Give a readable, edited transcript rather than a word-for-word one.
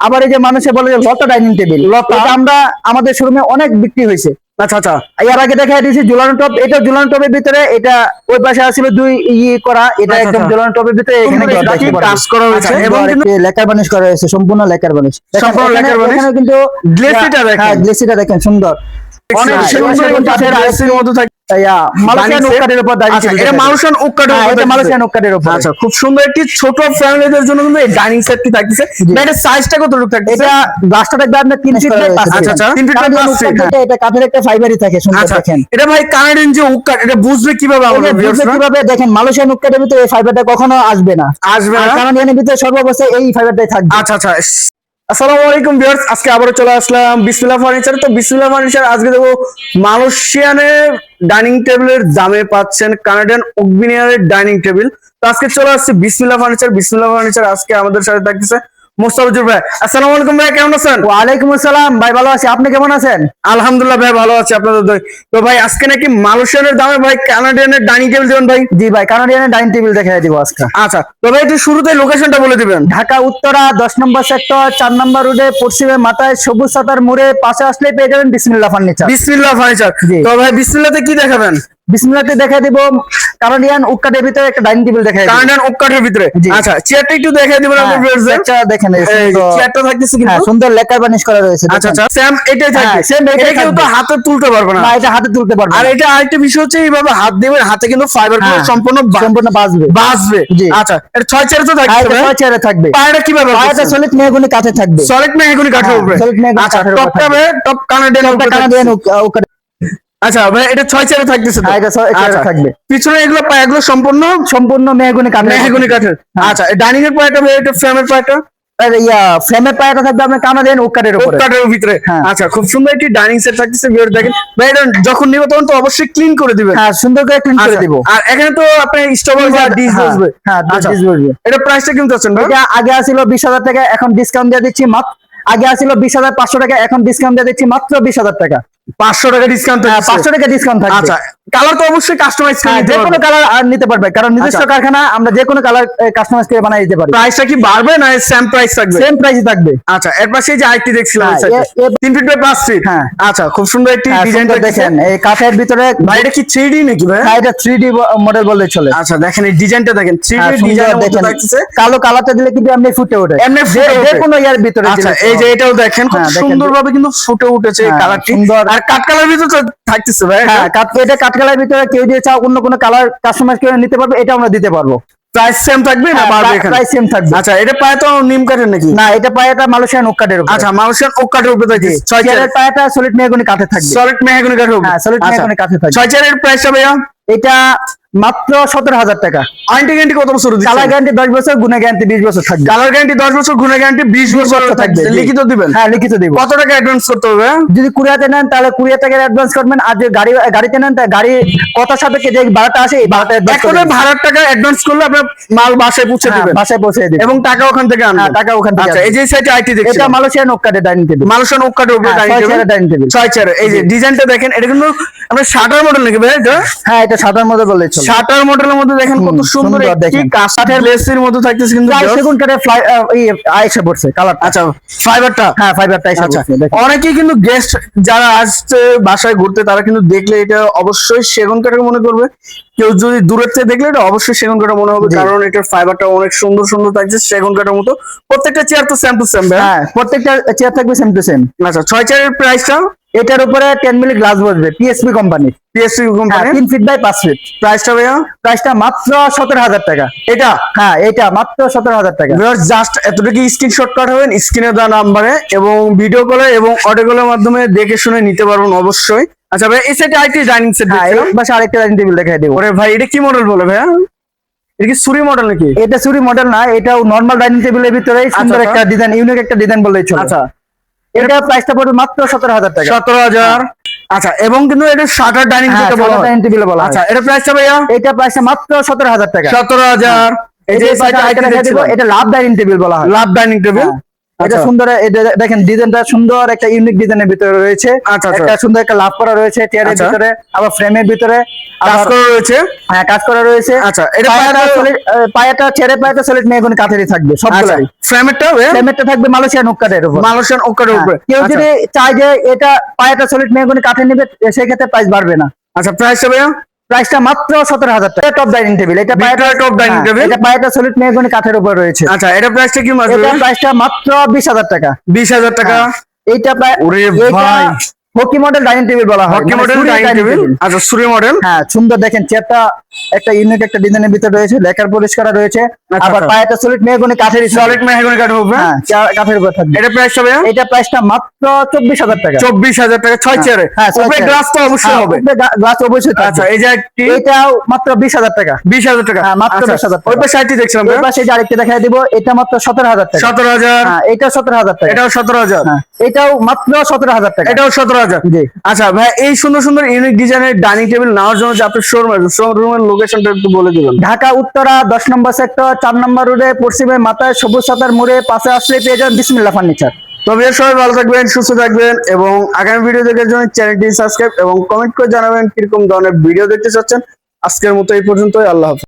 আবার এই যে মানুষে বলে যে লতা ডাইনিং টেবিল, এটা আমরা আমাদের শোরুমে অনেক বিক্রি হয়েছে। আচ্ছা আচ্ছা, এর আগে দেখা দিয়েছি ঝুলানো টপ, এটা ঝুলানো টপের ভিতরে, এটা ওই পাশে আসছিল দুই করা, এটা একদম ঝুলানো টপের ভিতরে এখানে কাজ করা হয়েছে এবং লেকার বানিশ করা হয়েছে, সম্পূর্ণ লেকার বানিশ। সম্পূর্ণ লেকার বানিশ, এখানে কিন্তু গ্লেসিটা দেখেন, হ্যাঁ গ্লেসিটা দেখেন সুন্দর, অনেক সুন্দর কাঠের গ্লেসির মধ্যে থাকে। মালয়েশিয়ান ওক কাঠের উপর ডাইনিং টেবিল, এটা মালয়েশিয়ান ওক কাঠের উপর, এটা মালয়েশিয়ান ওক কাঠের উপর। আচ্ছা, খুব সুন্দর একটি ছোট ফ্যামিলিদের জন্য কিন্তু এই ডাইনিং সেটটি থাকতেছে। এটা সাইজটা কতটুকু থাকতেছে? এটা গ্লাসটা দেখবে আপনার 3 ফিট বাই 5 ফিট। আচ্ছা আচ্ছা, 3 ফিট বাই 5 ফিট। এটা কাঠের একটা ফাইবারই থাকে, সুন্দর দেখেন। এটা ভাই কানাডিয়ান যে ওক কাঠ, এটা বুঝবে কিভাবে আমাদের ভিউয়ার্সরা? কিভাবে দেখেন, মালয়েশিয়ান ওক কাঠের ভিতরে এই ফাইবারটা কখনো আসবে না, কানাডিয়ানের ভিতরে সর্বাবস্থায় এই ফাইবারটাই থাকবে। আচ্ছা আচ্ছা, আসসালামু আলাইকুম ভিউয়ার্স, আজকে আবারও চলে আসলাম বিসমিল্লাহ ফার্নিচার। তো বিসমিল্লাহ ফার্নিচার আজকে দেখো মালয়েশিয়ানের ডাইনিং টেবিলের দামে পাচ্ছেন কানাডিয়ান ওক ভিনিয়ারের ডাইনিং টেবিল। তো আজকে চলে আসছে বিসমিল্লাহ ফার্নিচার। বিসমিল্লাহ ফার্নিচার আজকে আমাদের সাথে থাকতেছে মোস্তাফিজুর ভাই। আসসালামু আলাইকুম ভাই, কেমন আছেন? ওয়ালাইকুম আসসালাম ভাই, ভালো আছি, আপনি কেমন আছেন? আলহামদুলিল্লাহ ভাই, ভালো আছি আপনাদের দয়। তো ভাই আজকে নাকি মালয়েশিয়ানের দামে ভাই কানাডিয়ানের ডাইনিং টেবিল দেবেন ভাই? জি ভাই, কানাডিয়ানের ডাইনিং টেবিল দেখাই দিব আজকে। আচ্ছা, তো ভাই একটু শুরুতে লোকেশনটা বলে দিবেন। ঢাকা উত্তরা 10 নম্বর সেক্টর 4 নম্বর রোডে পশ্চিমে মাথায় সবুজ সাতার মোড়ে পাশে আসলে পেয়ে যাবেন বিসমিল্লাহ ফার্নিচার। বিসমিল্লাহ ফার্নিচার। তো ভাই বিসমিল্লাহতে কি দেখাবেন? বিসমিল্লাহতে দেখা দিব কানাডিয়ান ওক কাঠের ভিতরে একটা ডাইনিং টেবিল দেখাই দিব। কানাডিয়ান ওক কাঠের ভিতরে, আচ্ছা চেয়ারটা একটু দেখাই দিবেন আমাদের ভিউয়ারদের। আচ্ছা দেখেন, চেয়ারটা থাকতেছে কিন্তু সুন্দর লেকার বানিশ করা রয়েছে। আচ্ছা আচ্ছা, সেম এটাই থাকবে, সেম এটা কিন্তু হাতে তুলতে পারবে না। না, এটা হাতে তুলতে পারবে না। আর এটা আরেকটা বিষয় হচ্ছে এইভাবে হাত দিবেন, হাতে কিন্তু ফাইবার গুলো সম্পূর্ণ বাজবে। আচ্ছা, এটা 6 চেয়ারে তো থাকবে, 6 চেয়ারে থাকবে। পায়টা কিভাবে? পায়টা সলিড মেহগনি কাঠে থাকবে, সলিড মেহগনি কাঠের উপরে। আচ্ছা, টপটা ভাই টপ কানাডিয়ান ওক। আচ্ছা ভাই, এটা 6 চেয়ারে থাকতেছে তো? এটা 6 চেয়ারে থাকবে। পিছনে এগুলো পায়াগুলো সম্পূর্ণ মেহগনি কাঠের। আচ্ছা, ডাইনিং এর পায়াটা ভাই, এটা ফ্রেমের পায়াটা, ফ্রেমের পায়াটা থাকবে আপনার কানাডিয়ান ওক কাঠের উপরে, ওক কাঠের ভিতরে। আচ্ছা, খুব সুন্দর একটি ডাইনিং সেট থাকতেছে ভিউয়ার দেখেন। ভাই এটা যখন নিব তখন তো অবশ্যই ক্লিন করে দিবেন। হ্যাঁ, সুন্দর করে ক্লিন করে দিব। আর এখানে তো আপনি স্টোভার বা ডিশ বসবে। হ্যাঁ, ডিশ বসবে। এটা প্রাইসটা কেমন আছেন ভাই? এটা আগে ছিল 20,000 টাকা, এখন ডিসকাউন্ট দিয়ে দিচ্ছি মাত্র, আগে ছিল 20,500 টাকা, এখন ডিসকাউন্ট দিয়ে দিচ্ছি মাত্র 20,000 টাকা। 500 টাকা ডিসকাউন্ট, 500 টাকা ডিসকাউন্ট থাকবে। আচ্ছা, কালার তো অবশ্যই কাস্টমাইজ করে যে কোনো কালার নিতে পারবে, কারণ নিজস্ব কারখানা, আমরা যে কোনো কালার কাস্টমাইজ করে বানিয়ে দিতে পারি। প্রাইসটা কি বাড়বে না সেম প্রাইস থাকবে? সেম প্রাইসই থাকবে। আচ্ছা, এর পাশে যে আইটি দেখছিলাম 3 ফিট বাই 5 ফিট। হ্যাঁ, আচ্ছা, খুব সুন্দর একটি ডিজাইন দেখেন, এই কাঠের ভিতরে। ভাই এটা কি 3D নাকি ভাই? হ্যাঁ, এটা 3D মডেল বললে চলে। আচ্ছা, দেখেন এই ডিজাইনটা দেখেন, 3D ডিজাইনের মতো থাকছে। কালো কালারটা দিলে কিন্তু এমনি ফুটে ওঠে, এমনি যে কোনো ইয়ার ভিতরে। আচ্ছা, এই যে এটাও দেখেন খুব সুন্দরভাবে কিন্তু ফুটে উঠেছে কালারটি। আর কাট কালার ভিতরে তো থাকতেছে ভাই। হ্যাঁ, এটা কাট কালারের ভিতরে কেউ যদি চাও অন্য কোনো কালার কাস্টমাইজ করে নিতে পারবে, এটা আমরা দিতে পারবো। প্রাইস সেম থাকবে না বাড়বে এখানে? প্রাইস সেম থাকবে। আচ্ছা, এটা পায় তো নিম কাঠের নাকি? না, এটা পায়াটা মালয়েশিয়ান ওক কাঠের উপরে। আচ্ছা, মালয়েশিয়ান ওক কাঠের উপরে থাকবে। 6 চেয়ারের পায়াটা সলিড মেহগনি কাঠে থাকবে। সলিড মেহগনি কাঠের উপরে। হ্যাঁ, সলিড মেহগনি কাঠে থাকবে। 6 চেয়ারের প্রাইসটা ভাইয়া? এটা মাত্র 17,000 টাকা। ওয়ারেন্টি গ্যারান্টি কত বছর দিচ্ছেন? কালার গ্যারান্টি 10 বছর, গুণে গ্যারান্টি 20 বছর থাকবে। কালার গ্যারান্টি 10 বছর, গুণে গ্যারান্টি 20 বছর থাকবে। লিখিত দিবেন? হ্যাঁ, লিখিত দিব। কত টাকা অ্যাডভান্স করতে হবে? যদি কুরিয়াতে নেন তাহলে 20 টাকা অ্যাডভান্স করবেন, আর যদি গাড়িতে নেন তাহলে গাড়ি কথার সাপেক্ষে যে ভাড়াটা আসে এই ভাড়াটা অ্যাডভান্স করবেন। ভাড়ার টাকা অ্যাডভান্স করলে আপনার মাল বাসায় পৌঁছে দিবেন। বাসায় পৌঁছে দিবেন এবং টাকা ওখান থেকে আনবেন। হ্যাঁ, টাকা ওখান থেকে। আচ্ছা, এই যে সাইডে আইটি দেখছি, এটা মালয়েশিয়ান ওক কাঠের ডাইনিং টেবিল। মালয়েশিয়ান ওক কাঠের উপরে ডাইনিং টেবিল। 6 চেয়ার। এই যে ডিজাইনটা দেখেন, এটা কিন্তু আমরা শাটার মডেল নাকি ভাই এটা? হ্যাঁ, এটা সাধারণ মডেল বললে চলে। শাটার মডেলের মধ্যে দেখেন কত সুন্দর একটি কাঠের লেসের মধ্যে থাকতেছে কিন্তু সেগুন কাঠের আইসা পড়ছে কালার। আচ্ছা, ফাইবারটা? হ্যাঁ, ফাইবারটা আইসা পড়ছে। অনেকেই কিন্তু গেস্ট যারা আসছে বাসায় ঘুরতে, তারা কিন্তু দেখলে এটা অবশ্যই সেগুন কাঠের মনে করবে। কেউ যদি দূরের থেকে দেখলে এটা অবশ্যই সেগুন কাঠের মনে হবে, কারণ এটার ফাইবারটা অনেক সুন্দর সুন্দর থাকছে সেগুন কাঠের মতো। প্রত্যেকটা চেয়ার তো সেম টু সেম। হ্যাঁ, প্রত্যেকটা চেয়ার থাকবে সেম টু সেম। আচ্ছা, 6 চেয়ারের প্রাইসটা? এটার উপরে 10 মিলি গ্লাস বসবে, PSP company. 3 feet by 5 feet. প্রাইসটা ভাইয়া? প্রাইসটা মাত্র 17,000 টাকা। এটা? হ্যাঁ, এটা মাত্র 17,000 টাকা। জাস্ট এতটুকু স্ক্রিনশট পাঠাবেন স্ক্রিনে দেওয়া নাম্বারে, এবং ভিডিও কলে এবং অডিও কলের মাধ্যমে দেখে শুনে নিতে পারবেন অবশ্যই। আচ্ছা ভাই, এই সাইডে আরেকটি ডাইনিং সেট দেখছিলাম। বাসা আরেকটা ডাইনিং টেবিল দেখাই দেব। ওরে ভাই, এটা কি মডেল বলে ভাইয়া? এটা কি সুরি মডেল নাকি? এটা সুরি মডেল না, এটাও নরমাল ডাইনিং টেবিলের ভিতরে সুন্দর একটা ডিজাইন, ইউনিক একটা ডিজাইন বললেই চলে। আচ্ছা, এটা প্রাইসটা পড়বে মাত্র 17,000 টাকা। 17,000। আচ্ছা, এবং কিন্তু এটা শাটার ডাইনিং টেবিল বলা হয়। আচ্ছা, এটা প্রাইসটা ভাইয়া? এটা প্রাইসটা মাত্র 17,000 টাকা। 17,000। এই যে সাইডে আইটেম দেখছিলাম, এটা লাভ ডাইনিং টেবিল বলা হয়। লাভ ডাইনিং টেবিল। এটা সুন্দর, এটা দেখেন ডিজাইনটা সুন্দর, একটা ইউনিক ডিজাইনের ভিতরে রয়েছে। আচ্ছা, আচ্ছা। একটা সুন্দর একটা লাভ করা রয়েছে চেয়ারের আচ্ছা। ভিতরে, আবার ফ্রেমের ভিতরে কাজ করা রয়েছে। হ্যাঁ কাজ করা রয়েছে। আচ্ছা, এটা পায়াটা চেয়ারের পায়াটা সলিড মেহগনি কাঠেরই থাকবে সবগুলাই। ফ্রেমেরটা ফ্রেমেরটা থাকবে মালয়েশিয়ান ওক কাঠের উপর। মালয়েশিয়ান ওকার উপরে। কেউ যদি চায় যে এটা পায়াটা সলিড মেহগনি কাঠের নেবে, সেই ক্ষেত্রে প্রাইস বাড়বে না। আচ্ছা, প্রাইসটা ভাইয়া? প্রাইসটা মাত্র 17,000 টাকা। টপ ডাইনিং টেবিল, এটা পায়াটা টপ ডাইনিং টেবিল। এটা পায়াটা সলিড মেহগনি কাঠের উপর রয়েছে। আচ্ছা, এটা প্রাইসটা কি মাত্র? এটা প্রাইসটা মাত্র 20,000 টাকা। 20,000 টাকা। এইটা প্রায় ওরে ভাই, হকি মডেল ডাইনিং টেবিল বলা হয়। হকি মানে মডেল সুরি ডাইনিং টেবিল। আচ্ছা, সুরি মডেল। হ্যাঁ সুন্দর, দেখেন চেয়ারটা একটা ইউনিক একটা ডিজাইনের ভিতরে রয়েছে, লেকার পলিশ করা রয়েছে। আবার পায়াটা সলিড মেহগনি কাঠের, সলিড মেহগনি কাঠ হবে। হ্যাঁ কাঠের উপর থাকবে। এটা প্রাইস হবে? এটা প্রাইসটা মাত্র 24,000 টাকা। 24,000 টাকা 6 চেয়ারে। হ্যাঁ, উপরে গ্লাস তো অবশ্যই হবে। গ্লাস অবশ্যই থাকবে। আচ্ছা, এই যে একটি এটাও মাত্র 20,000 টাকা। 20,000 টাকা। হ্যাঁ, মাত্র 20,000 টাকা। ওই পাশে আইটি দেখছিলাম এই পাশে যে আরেকটা দেখাই দিব, এটা মাত্র 17,000 টাকা। 17,000। হ্যাঁ এটা 17,000 টাকা। এটাও 17,000। হ্যাঁ এটাও মাত্র 17,000 টাকা। এটাও 17,000। জি। আচ্ছা ভাই, এই সুন্দর সুন্দর ইউনিক ডিজাইনের ডাইনিং টেবিল নেওয়ার জন্য যে আপনার শোরুমের লোকেশনটা একটু বলে দিবেন। ঢাকা উত্তরা 10 নম্বর সেক্টর 4 নম্বর রোডে পশ্চিমে মাথায় সবুজ সাতার মোড়ে পাশে আসলে পেয়ে যাবেন বিসমিল্লাহ ফার্নিচার। তবে সবাই ভালো থাকবেন, সুস্থ থাকবেন এবং আগামী ভিডিও দেখার জন্য চ্যানেলটি সাবস্ক্রাইব এবং কমেন্ট করে জানাবেন কিরকম ধরনের ভিডিও দেখতে চাচ্ছেন। আজকের মতো এই পর্যন্তই। আল্লাহ হাফেজ।